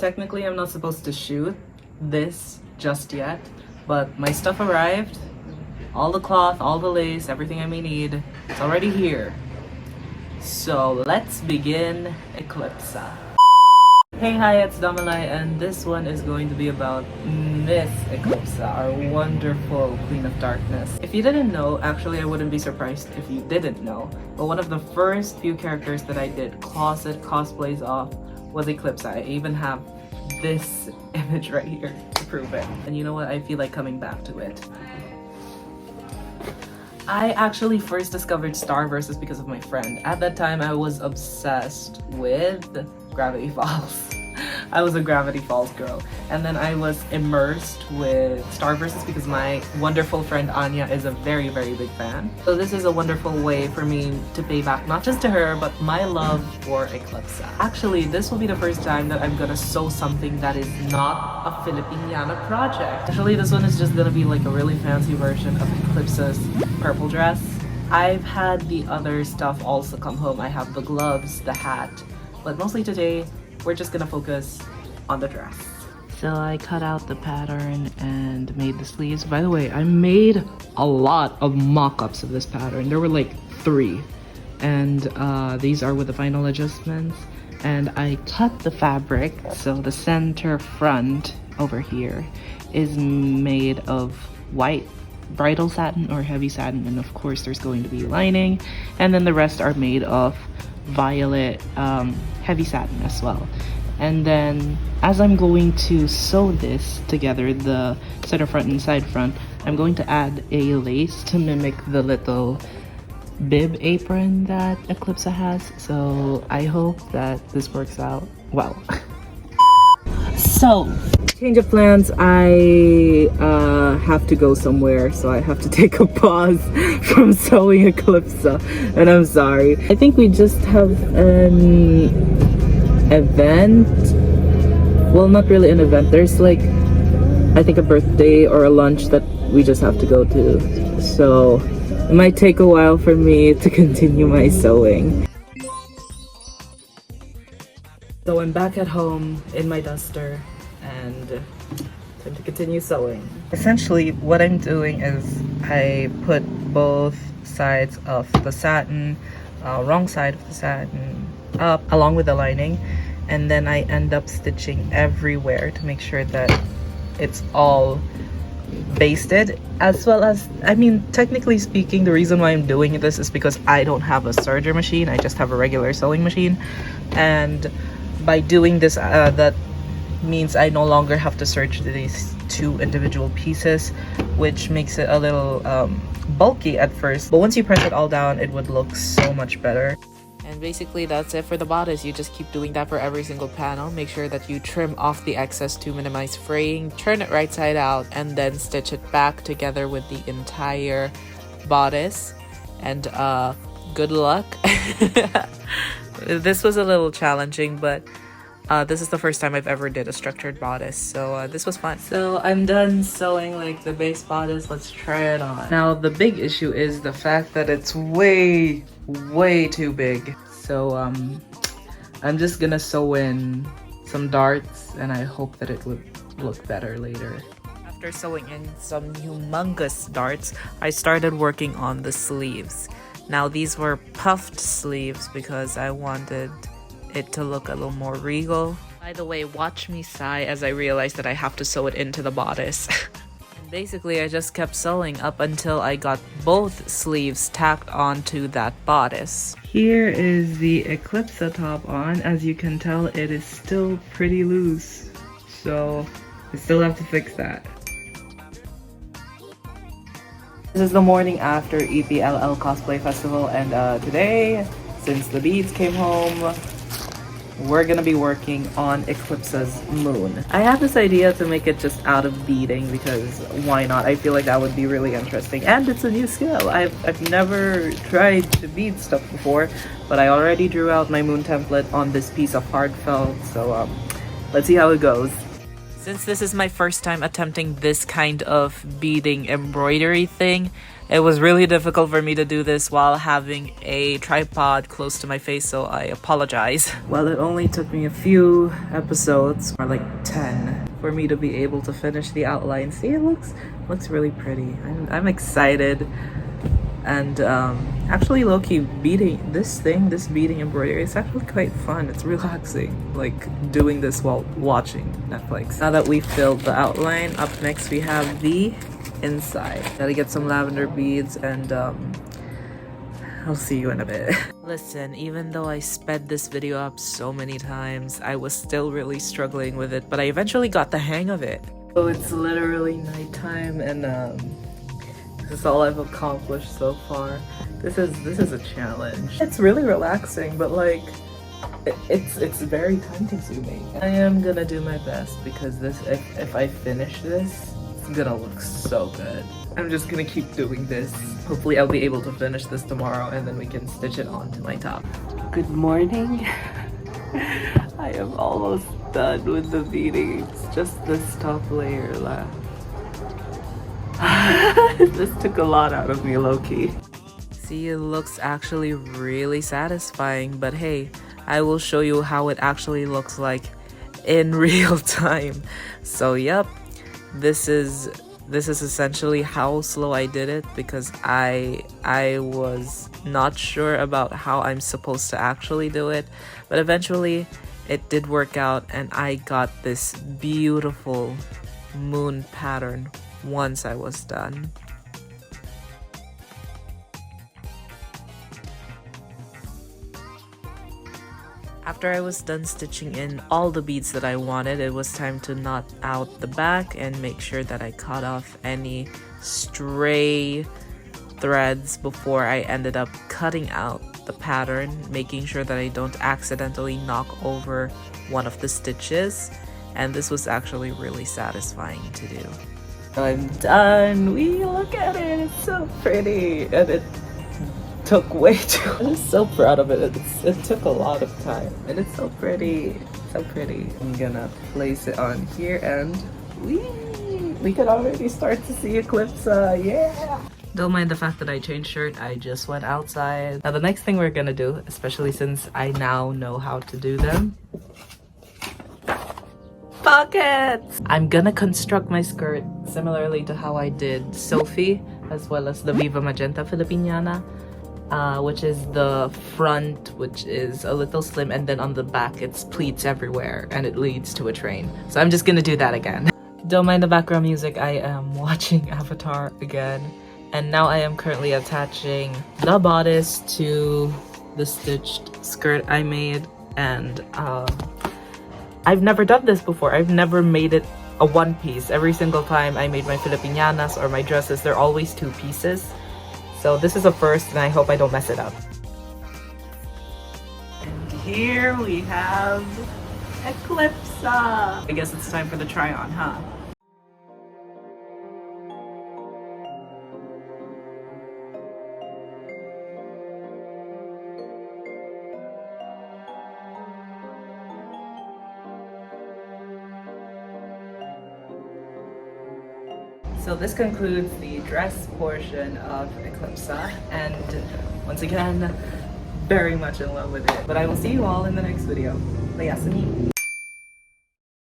technically I'm not supposed to shoot this just yet, but my stuff arrived. All the cloth, all the lace, everything I may need, it's already here. So let's begin Eclipsa. Hey, hi, it's Damalai, and this one is going to be about Miss Eclipsa, our wonderful Queen of Darkness. If you didn't know, actually I wouldn't be surprised if you didn't know, but one of the first few characters that I did closet cosplays of was Eclipsa. I even have this image right here to prove it. And you know what? I feel like coming back to it. I actually first discovered Star Versus because of my friend. At that time, I was obsessed with Gravity Falls. I was a Gravity Falls girl. And then I was immersed with Star Versus because my wonderful friend Anya is a very, very big fan. So this is a wonderful way for me to pay back, not just to her, but my love for Eclipsa. Actually, this will be the first time that I'm gonna sew something that is not a Filipiniana project. Actually, this one is just gonna be like a really fancy version of Eclipsa's purple dress. I've had the other stuff also come home. I have the gloves, the hat, but mostly today, we're just gonna focus on the dress. So I cut out the pattern and made the sleeves. By the way, I made a lot of mock-ups of this pattern. There were like 3. And these are with the final adjustments. And I cut the fabric, so the center front over here is made of white bridal satin or heavy satin, and of course there's going to be lining, and then the rest are made of violet heavy satin as well. And then as I'm going to sew this together, the center front and side front, I'm going to add a lace to mimic the little bib apron that Eclipsa has. So I hope that this works out well. So, change of plans. I have to go somewhere, so I have to take a pause from sewing Eclipsa, and I'm sorry. I think we just have an event. Well, not really an event. There's like, I think a birthday or a lunch that we just have to go to. So, it might take a while for me to continue my sewing. So I'm back at home in my duster and time to continue sewing. Essentially, what I'm doing is I put both sides of the satin, wrong side of the satin, up along with the lining, and then I end up stitching everywhere to make sure that it's all basted, as well as, I mean, technically speaking, the reason why I'm doing this is because I don't have a serger machine. I just have a regular sewing machine, and by doing this, that means I no longer have to serge these 2 individual pieces, which makes it a little bulky at first, but once you press it all down, it would look so much better. And basically that's it for the bodice. You just keep doing that for every single panel. Make sure that you trim off the excess to minimize fraying, turn it right side out, and then stitch it back together with the entire bodice. And good luck. This was a little challenging, but this is the first time I've ever did a structured bodice, so this was fun. So I'm done sewing like the base bodice. Let's try it on. Now the big issue is the fact that it's way too big. So I'm just gonna sew in some darts, and I hope that it would look better later. After sewing in some humongous darts, I started working on the sleeves. Now these were puffed sleeves because I wanted it to look a little more regal. By the way, watch me sigh as I realized that I have to sew it into the bodice. And basically, I just kept sewing up until I got both sleeves tacked onto that bodice. Here is the Eclipsa top on. As you can tell, it is still pretty loose, so I still have to fix that. This is the morning after EPLL Cosplay Festival, and today, since the beads came home, we're gonna be working on Eclipsa's moon. I have this idea to make it just out of beading because why not? I feel like that would be really interesting, and it's a new skill. I've never tried to bead stuff before, but I already drew out my moon template on this piece of hard felt, so let's see how it goes. Since this is my first time attempting this kind of beading embroidery thing, it was really difficult for me to do this while having a tripod close to my face, so I apologize. Well, it only took me a few episodes, or like 10, for me to be able to finish the outline. See, it looks really pretty. I'm excited. And actually, low-key, this beading embroidery, it's actually quite fun. It's relaxing, like doing this while watching Netflix. Now that we've filled the outline, up next we have the inside. Gotta get some lavender beads, and I'll see you in a bit. Listen, even though I sped this video up so many times, I was still really struggling with it, but I eventually got the hang of it. So it's literally nighttime, and this is all I've accomplished so far. This is a challenge. It's really relaxing, but like it's very time consuming. I am gonna do my best because if I finish this, it's gonna look so good. I'm just gonna keep doing this. Hopefully I'll be able to finish this tomorrow and then we can stitch it onto my top. Good morning. I am almost done with the beading. It's just this top layer left. This took a lot out of me, low-key. See, it looks actually really satisfying, but hey, I will show you how it actually looks like in real time. So yep, this is essentially how slow I did it, because I was not sure about how I'm supposed to actually do it, but eventually it did work out and I got this beautiful moon pattern once I was done. After I was done stitching in all the beads that I wanted, it was time to knot out the back and make sure that I cut off any stray threads before I ended up cutting out the pattern, making sure that I don't accidentally knock over one of the stitches, and this was actually really satisfying to do. I'm done. Look at it. It's so pretty, and it took way too. I'm just so proud of it. It took a lot of time, and it's so pretty. So pretty. I'm gonna place it on here, and we can already start to see Eclipsa. Yeah. Don't mind the fact that I changed shirt. I just went outside. Now the next thing we're gonna do, especially since I now know how to do them, pockets! I'm gonna construct my skirt similarly to how I did Sophie, as well as the Viva Magenta Filipiniana, which is the front, which is a little slim, and then on the back it's pleats everywhere and it leads to a train. So I'm just gonna do that again. Don't mind the background music, I am watching Avatar again, and now I am currently attaching the bodice to the stitched skirt I made, and I've never done this before. I've never made it a one piece. Every single time I made my Filipinianas or my dresses, they're always two pieces. So this is a first, and I hope I don't mess it up. And here we have Eclipsa. I guess it's time for the try on, huh? So this concludes the dress portion of Eclipsa, and once again, very much in love with it. But I will see you all in the next video. Layasani.